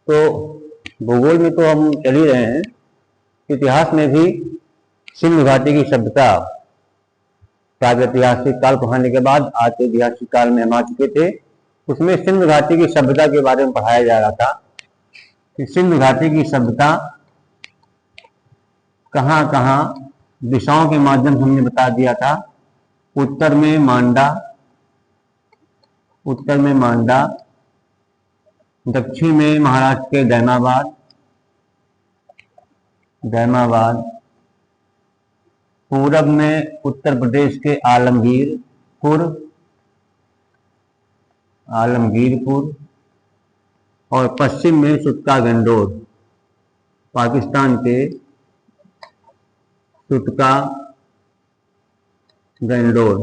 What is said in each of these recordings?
तो भूगोल में तो हम चल ही रहे हैं, इतिहास में भी सिंधु घाटी की सभ्यता प्रागैतिहासिक काल पढ़ाने के बाद आज के ऐतिहासिक काल में हम आ चुके थे। उसमें सिंधु घाटी की सभ्यता के बारे में पढ़ाया जा रहा था कि सिंधु घाटी की सभ्यता कहाँ कहाँ दिशाओं के माध्यम से हमने बता दिया था। उत्तर में मांडा, दक्षिण में महाराष्ट्र के दैमाबाद, पूरब में उत्तर प्रदेश के आलमगीरपुर और पश्चिम में सुटका गंडोर, पाकिस्तान के सुटका गंडोर।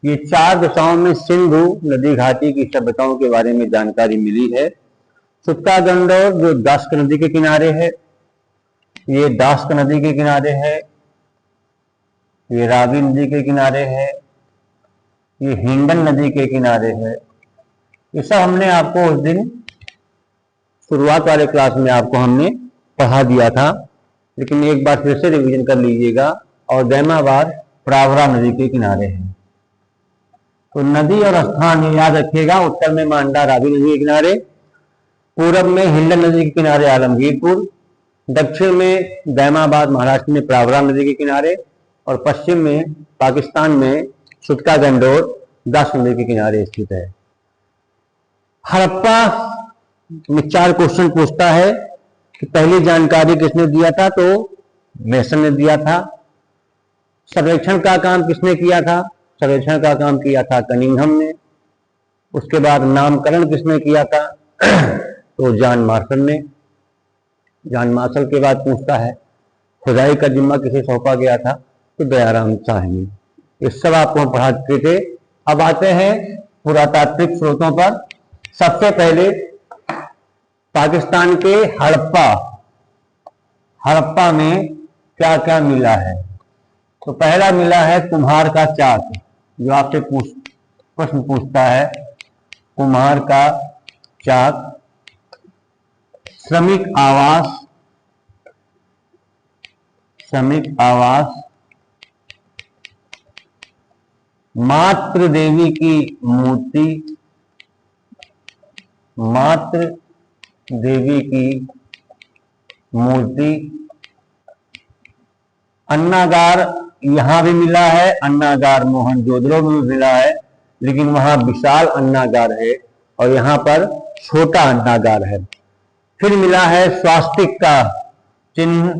ये 4 दिशाओं में सिंधु नदी घाटी की सभ्यताओं के बारे में जानकारी मिली है। सुटका गंडोर जो दास्क नदी के किनारे है, ये दास्क नदी के किनारे है, ये रावी नदी के किनारे है, ये हिंडन नदी के किनारे है। ये सब हमने आपको उस दिन शुरुआत वाले क्लास में आपको हमने पढ़ा दिया था, लेकिन एक बार फिर से रिवीजन कर लीजिएगा। और दैमाबाद प्रावरा नदी के किनारे है। तो नदी और स्थान याद रखिएगा। उत्तर में मांडा रावी नदी के किनारे, पूरब में हिंडन नदी के किनारे आलमगीरपुर, दक्षिण में दैमाबाद महाराष्ट्र में प्रावरा नदी के किनारे, और पश्चिम में पाकिस्तान में सुटका गंडोर दास्क नदी के किनारे स्थित है। हड़प्पा में 4 क्वेश्चन पूछता है कि पहली जानकारी किसने दिया था, तो मेसन ने दिया था। सर्वेक्षण का काम किसने किया था, सर्वेक्षण का काम किया था कनिंघम ने। उसके बाद नामकरण किसने किया था, तो जॉन मार्शल ने। जॉन मार्शल के बाद पूछता है खुदाई का जिम्मा किसे सौंपा गया था, तो दयाराम साहनी। ये सब आपको हम पढ़ा चुके थे। अब आते हैं पुरातात्विक स्रोतों पर। सबसे पहले पाकिस्तान के हड़प्पा में क्या क्या मिला है, तो पहला मिला है कुम्हार का चाक, जो आपसे प्रश्न पूछता है। कुम्हार का चाक, श्रमिक आवास, मातृ देवी की मूर्ति, अन्नागार यहां भी मिला है, अन्नागार मोहनजोदड़ो में भी मिला है, लेकिन वहां विशाल अन्नागार है और यहां पर छोटा अन्नागार है। फिर मिला है स्वास्तिक का चिन्ह,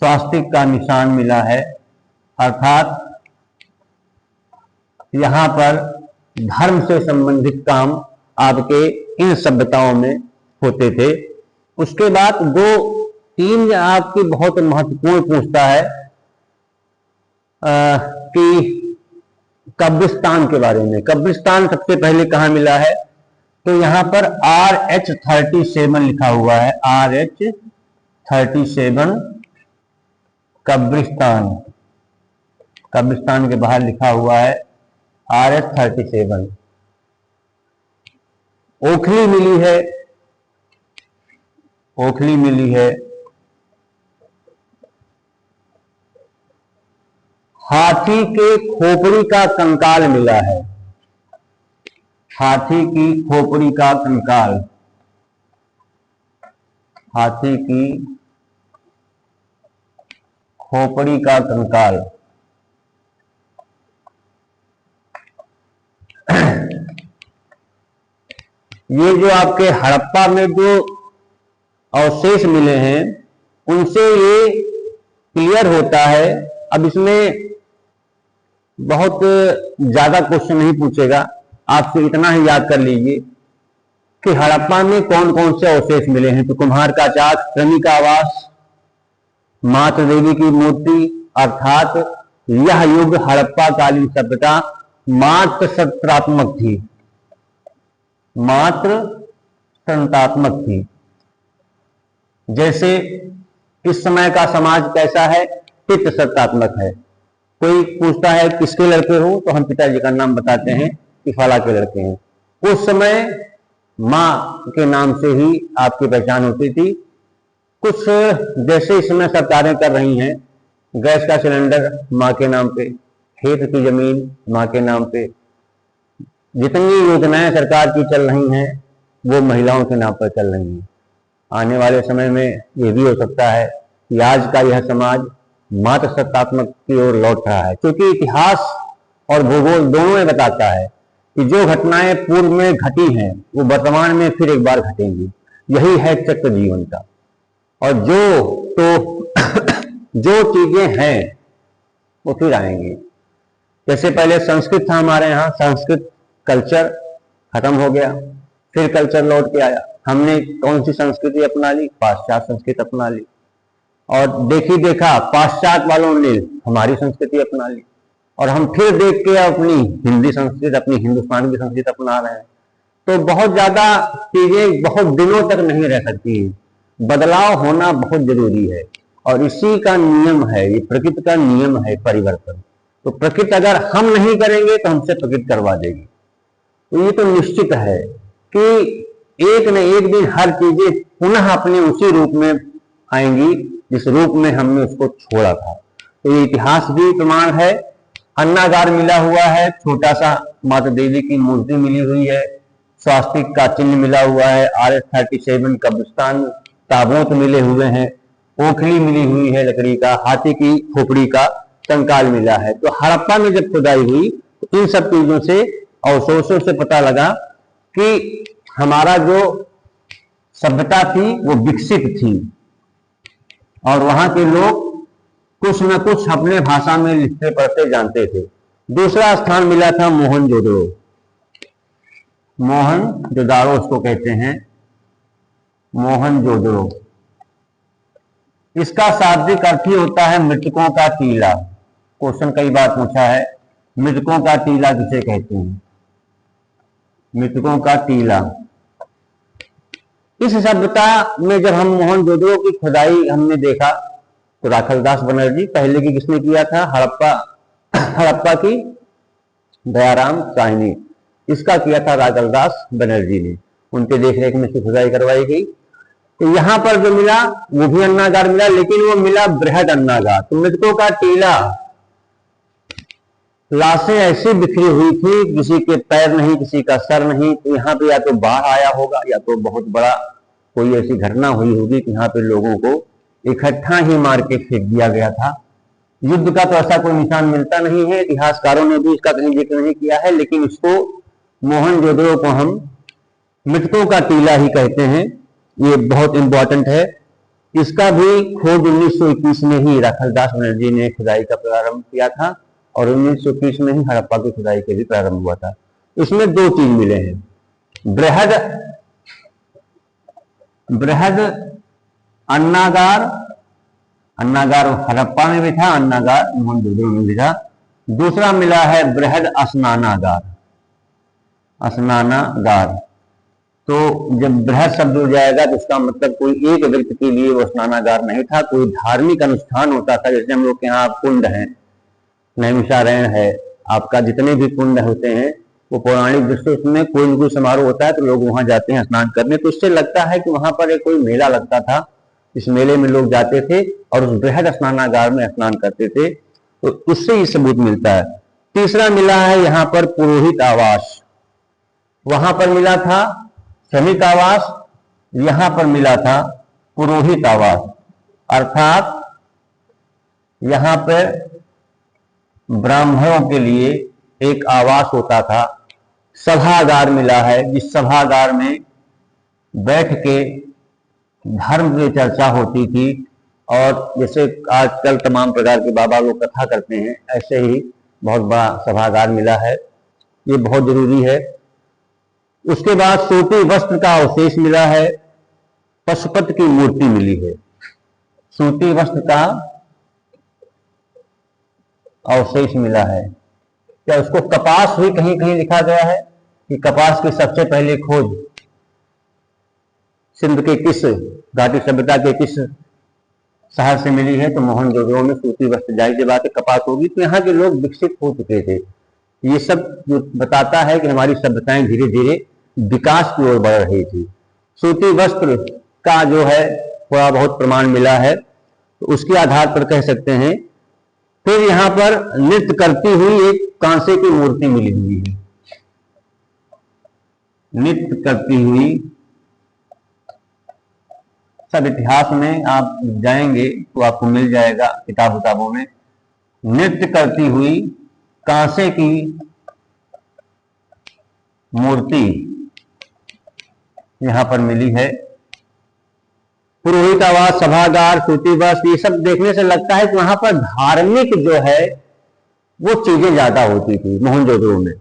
स्वास्तिक का निशान मिला है, अर्थात यहां पर धर्म से संबंधित काम आपके इन सभ्यताओं में होते थे। उसके बाद 2-3 आपकी बहुत महत्वपूर्ण पूछता है कि कब्रिस्तान के बारे में। कब्रिस्तान सबसे पहले कहां मिला है, तो यहां पर RH-37 लिखा हुआ है, RH-37 कब्रिस्तान के बाहर लिखा हुआ है RH-37। ओखली मिली है, हाथी के खोपड़ी का कंकाल मिला है, हाथी की खोपड़ी का कंकाल, हाथी की खोपड़ी का कंकाल। ये जो आपके हड़प्पा में जो अवशेष मिले हैं, उनसे ये क्लियर होता है। अब इसमें बहुत ज्यादा क्वेश्चन नहीं पूछेगा, आपसे इतना ही याद कर लीजिए कि हड़प्पा में कौन कौन से अवशेष मिले हैं। तो कुम्हार का चाक, श्रमिक आवास, मातृ देवी की मूर्ति, अर्थात यह युग हड़प्पा कालीन सभ्यता मात्र संतात्मक थी। जैसे इस समय का समाज कैसा है, पितृ सत्तात्मक है। कोई पूछता है किसके लड़के हो, तो हम पिताजी का नाम बताते हैं कि फला के लड़के हैं। उस समय माँ के नाम से ही आपकी पहचान होती थी। कुछ जैसे इस समय सरकारें कर रही हैं, गैस का सिलेंडर माँ के नाम पे, खेत की जमीन माँ के नाम पे, जितनी योजनाएं सरकार की चल रही हैं वो महिलाओं के नाम पर चल रही हैं। आने वाले समय में ये भी हो सकता है कि आज का यह समाज मातृ सत्तात्मक की ओर लौट रहा है, क्योंकि इतिहास और भूगोल दोनों में बताता है कि जो घटनाएं पूर्व में घटी हैं वो वर्तमान में फिर एक बार घटेंगी। यही है चक्र जीवन का। और जो चीजें हैं वो फिर आएंगी। जैसे पहले संस्कृत था हमारे यहाँ, संस्कृत कल्चर खत्म हो गया, फिर कल्चर लौट के आया। हमने कौन सी संस्कृति अपना ली? पाश्चात्य संस्कृति अपना ली। और देखी देखा पाश्चात्य वालों ने हमारी संस्कृति अपना ली, और हम फिर देख के अपनी हिंदी संस्कृति, अपनी हिंदुस्तान की संस्कृति अपना रहे हैं। तो बहुत ज्यादा चीजें बहुत दिनों तक नहीं रह सकती हैं। बदलाव होना बहुत जरूरी है, और इसी का नियम है, ये प्रकृति का नियम है परिवर्तन। तो प्रकृति अगर हम नहीं करेंगे तो हमसे प्रकृति करवा देगी। तो ये तो निश्चित है कि एक न एक दिन हर चीजें पुनः अपने उसी रूप में आएंगी जिस रूप में हमने उसको छोड़ा था। तो ये इतिहास भी प्रमाण है। अन्नागार मिला हुआ है, छोटा सा माता देवी की मूर्ति मिली हुई है, स्वास्तिक का चिन्ह मिला हुआ है, RH-37 कब्रिस्तान ताबूत मिले हुए हैं, ओखली मिली हुई है लकड़ी का, हाथी की खोपड़ी का कंकाल मिला है। तो हड़प्पा में जब खुदाई हुई तो इन सब चीजों से अवशेषों से पता लगा कि हमारा जो सभ्यता थी वो विकसित थी, और वहां के लोग कुछ न कुछ अपने भाषा में लिखते पढ़ते जानते थे। दूसरा स्थान मिला था मोहनजोदड़ो। मोहनजोदड़ो उसको कहते हैं, मोहनजोदड़ो। इसका शाब्दिक अर्थ ही होता है मृतकों का टीला। क्वेश्चन कई बार पूछा है, मृतकों का टीला किसे कहते हैं? मृतकों का टीला। इस सभ्यता में जब हम मोहनजोदड़ो की खुदाई हमने देखा तो राखलदास बनर्जी, पहले की किसने किया था? हड़प्पा की दयाराम साहनी, इसका किया था राखलदास बनर्जी ने। उनके देखरेख में इसकी खुदाई करवाई गई। तो यहां पर जो मिला वो भी अन्नागार मिला, लेकिन वो मिला बृहद अन्नागार। तो मृतकों का टीला, लाशें ऐसी बिखरी हुई थी, किसी के पैर नहीं, किसी का सर नहीं। तो यहाँ पे या तो बाढ़ आया होगा या तो बहुत बड़ा कोई ऐसी घटना हुई होगी कि यहाँ पे लोगों को इकट्ठा ही मार के फेंक दिया गया था। युद्ध का तो ऐसा कोई निशान मिलता नहीं है, इतिहासकारों ने भी इसका कहीं जिक्र नहीं किया है, लेकिन इसको मोहनजोदड़ो को हम मृतकों का टीला ही कहते हैं। ये बहुत इंपॉर्टेंट है। इसका भी खोज 1921 में ही राखलदास बनर्जी ने खुदाई का प्रारंभ किया था, और 1921 में ही हड़प्पा की खुदाई के भी प्रारंभ हुआ था। इसमें दो चीज मिले हैं, बृहद अन्नागार, अन्नागार हड़प्पा में भी था, अन्नागार मोहनजोदड़ो में भी था। दूसरा मिला है बृहद स्नानागार, स्नानागार। तो जब बृहद शब्द हो जाएगा तो उसका मतलब कोई एक व्यक्ति के लिए वो स्नानागार नहीं था, कोई धार्मिक अनुष्ठान होता था। जैसे हम लोग के यहाँ कुंड है, नैमिषारण्य है, आपका जितने भी कुंड होते हैं वो पौराणिक दृष्टि, उसमें कोई न कोई समारोह होता है तो लोग वहां जाते हैं स्नान करने। तो उससे लगता है कि वहां पर एक कोई मेला लगता था, इस मेले में लोग जाते थे और उस बृहद स्नानागार में स्नान करते थे। तो उससे ये सबूत मिलता है। तीसरा मिला है यहाँ पर पुरोहित आवास। वहां पर मिला था श्रमिक आवास, यहां पर मिला था पुरोहित आवास। अर्थात यहां पर ब्राह्मणों के लिए एक आवास होता था। सभागार मिला है, जिस सभागार में बैठ के धर्म की चर्चा होती थी, और जैसे आजकल तमाम प्रकार के बाबा लोग कथा करते हैं, ऐसे ही बहुत बड़ा सभागार मिला है। ये बहुत जरूरी है। उसके बाद सूती वस्त्र का अवशेष मिला है, पशुपति की मूर्ति मिली है। सूती वस्त्र का अवशेष मिला है। क्या उसको कपास भी कहीं कहीं लिखा गया है कि कपास की सबसे पहले खोज सिंध के किस घाटी सभ्यता के किस शहर से मिली है? तो मोहनजोदड़ो में सूती वस्त्र, जाहिर सी बात है कपास होगी। तो यहाँ के लोग विकसित हो चुके थे। ये सब जो बताता है कि हमारी सभ्यताएं धीरे धीरे विकास की ओर बढ़ रही थी। सूती वस्त्र का जो है थोड़ा बहुत प्रमाण मिला है, तो उसके आधार पर कह सकते हैं। फिर यहाँ पर नृत्य करती हुई एक कांसे की मूर्ति मिली हुई है। नृत्य करती हुई, सब इतिहास में आप जाएंगे तो आपको मिल जाएगा किताबों में। नृत्य करती हुई कांसे की मूर्ति यहां पर मिली है। पुरोहित आवास, सभागार, सूती वस्त्र, ये सब देखने से लगता है कि वहां पर धार्मिक जो है वो चीजें ज्यादा होती थी मोहनजोदड़ो में।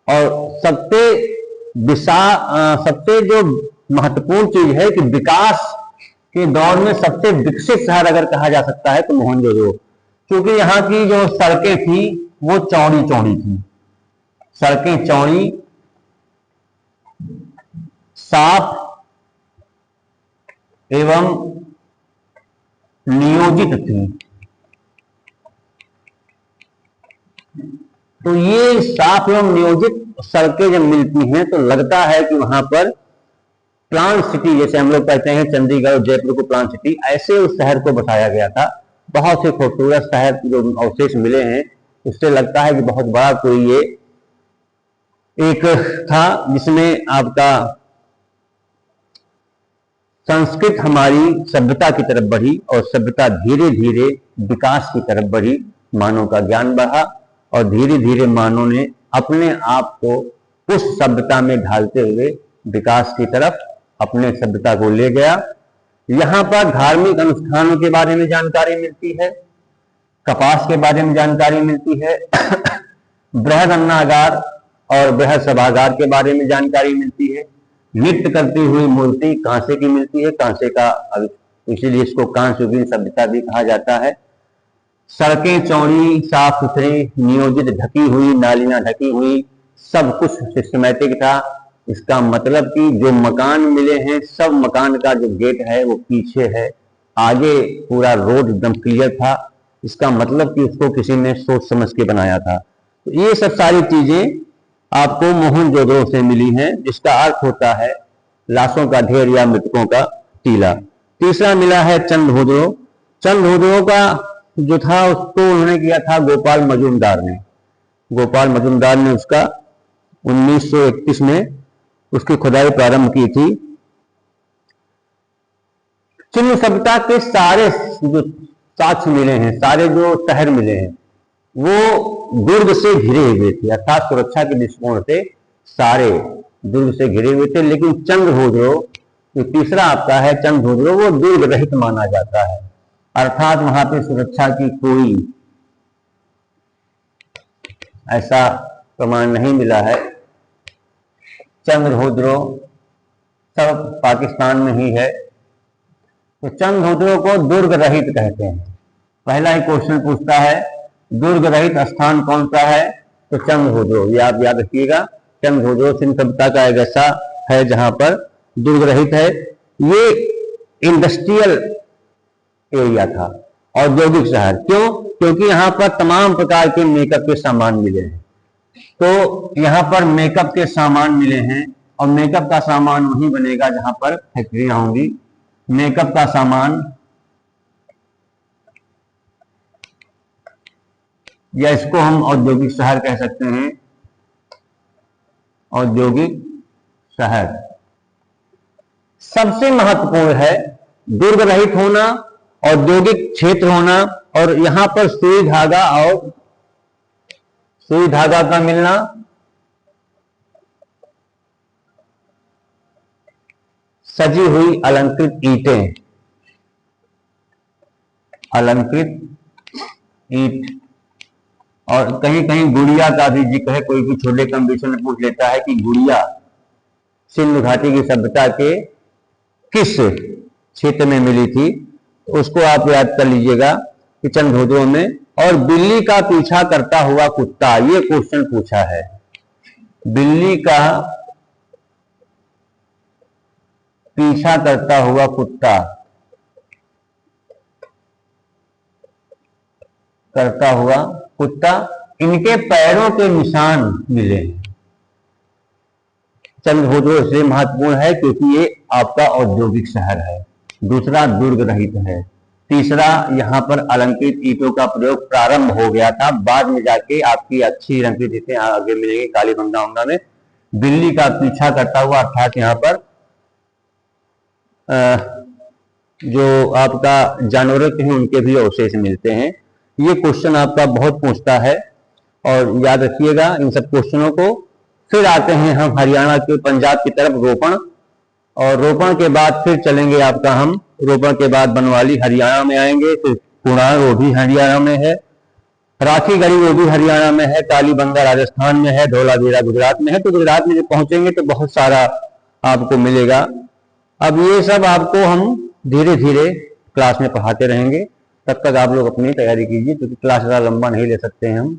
और सबसे जो महत्वपूर्ण चीज है कि विकास के दौर में सबसे विकसित शहर अगर कहा जा सकता है तो मोहनजोदड़ो, क्योंकि यहाँ की जो सड़कें थी वो चौड़ी चौड़ी थी। सड़कें चौड़ी, साफ एवं नियोजित थी। तो ये साफ एवं नियोजित सड़कें जब मिलती हैं तो लगता है कि वहां पर प्लांट सिटी, जैसे हम लोग कहते हैं चंडीगढ़ और जयपुर को प्लांट सिटी, ऐसे उस शहर को बसाया गया था। बहुत से खूबसूरत शहर जो अवशेष मिले हैं उससे लगता है कि बहुत बड़ा कोई ये एक था जिसमें आपका संस्कृत हमारी सभ्यता की तरफ बढ़ी और सभ्यता धीरे धीरे विकास की तरफ बढ़ी। मानव का ज्ञान बढ़ा और धीरे धीरे मानव ने अपने आप को उस सभ्यता में ढालते हुए विकास की तरफ अपने सभ्यता को ले गया। यहाँ पर धार्मिक अनुष्ठानों के बारे में जानकारी मिलती है, कपास के बारे में जानकारी मिलती है, बृहद अन्नागार और बृहद सभागार के बारे में जानकारी मिलती है। नृत्य करती हुई मूर्ति कांसे की मिलती है, कांसे का, इसीलिए इसको कांस्य युगीन सभ्यता भी कहा जाता है। सड़कें चौड़ी, साफ सुथरी, नियोजित, ढकी हुई, नालियां ढकी हुई, सब कुछ सिस्टमैटिक था। इसका मतलब कि जो मकान मिले हैं सब मकान का जो गेट है वो पीछे है, आगे पूरा रोड एकदम क्लियर था। इसका मतलब कि उसको किसी ने सोच समझ के बनाया था। तो ये सब सारी चीजें आपको मोहनजोदड़ो से मिली हैं, जिसका अर्थ होता है लाशों का ढेर या मृतकों का टीला। तीसरा मिला है चंद्रहोदड़ो। चंद्रहोदड़ो का जो था उसको उन्होंने किया था गोपाल मजूमदार ने। गोपाल मजूमदार ने उसका 1931 में उसकी खुदाई प्रारंभ की थी। चिन्ह सभ्यता के सारे जो साक्ष्य मिले हैं, सारे जो शहर मिले हैं वो दुर्ग से घिरे हुए थे, अर्थात सुरक्षा के दृष्टिकोण से सारे दुर्ग से घिरे हुए थे। लेकिन चंद्रहोदड़ो जो तीसरा आपका है चंद्रहोदड़ो, वो दुर्ग रहित माना जाता है, अर्थात वहां पे सुरक्षा की कोई ऐसा प्रमाण नहीं मिला है। चंद्रहोदड़ो सब पाकिस्तान में ही है, तो चंद्रहोदड़ो को दुर्ग रहित कहते हैं। पहला ही क्वेश्चन पूछता है दुर्ग रहित स्थान कौन सा है, तो चंद्रहोदड़ो, ये आप याद रखिएगा। चंद्रहोदड़ो सिंध सभ्यता का एक ऐसा है जहां पर दुर्ग रहित है। ये इंडस्ट्रियल एरिया था, औद्योगिक शहर। क्यों? क्योंकि यहाँ पर तमाम प्रकार के मेकअप के सामान मिले हैं। तो यहाँ पर मेकअप के सामान मिले हैं और मेकअप का सामान वहीं बनेगा जहां पर फैक्ट्रियां होंगी। मेकअप का सामान या इसको हम औद्योगिक शहर कह सकते हैं, औद्योगिक शहर। सबसे महत्वपूर्ण है दुर्ग रहित होना, औद्योगिक क्षेत्र होना और यहां पर सुई धागा और सुई धागा का मिलना, सजी हुई अलंकृत ईंटें, अलंकृत ईंट, और कहीं कहीं गुड़िया का भी जिक्र है। कोई भी छोटे कंपटीशन में पूछ लेता है कि गुड़िया सिंधु घाटी की सभ्यता के किस क्षेत्र में मिली थी, तो उसको आप याद कर लीजिएगा कि चंद्रहोदड़ो में। और बिल्ली का पीछा करता हुआ कुत्ता, ये क्वेश्चन पूछा है। बिल्ली का पीछा करता हुआ कुत्ता, करता हुआ कुत्ता, इनके पैरों के निशान मिले हैं। चंद्रभोजो इसलिए महत्वपूर्ण है क्योंकि ये आपका औद्योगिक शहर है। दूसरा, दुर्ग रहित है। तीसरा, यहाँ पर अलंकृत ईंटों का प्रयोग प्रारंभ हो गया था, बाद में जाके आपकी अच्छी अलंकृत ईंटें आगे मिलेंगी कालीबंगा में। दिल्ली का पीछा करता हुआ, अर्थात यहाँ पर जो आपका जानवरों के हैं उनके भी अवशेष मिलते हैं। ये क्वेश्चन आपका बहुत पूछता है और याद रखिएगा इन सब क्वेश्चनों को। फिर आते हैं हम हरियाणा के, पंजाब की तरफ, रोपण, और रोपण के बाद फिर चलेंगे आपका हम, रोपण के बाद बनवाली हरियाणा में आएंगे, फिर कुणाल वो भी हरियाणा में है, राखीगढ़ी वो भी हरियाणा में है, कालीबंगा राजस्थान में है, धौलावीरा गुजरात में है। तो गुजरात में जब पहुंचेंगे तो बहुत सारा आपको मिलेगा। अब ये सब आपको हम धीरे धीरे क्लास में पढ़ाते रहेंगे, तब तक आप लोग अपनी तैयारी कीजिए क्योंकि क्लास ज़्यादा लंबा नहीं ले सकते हैं हम।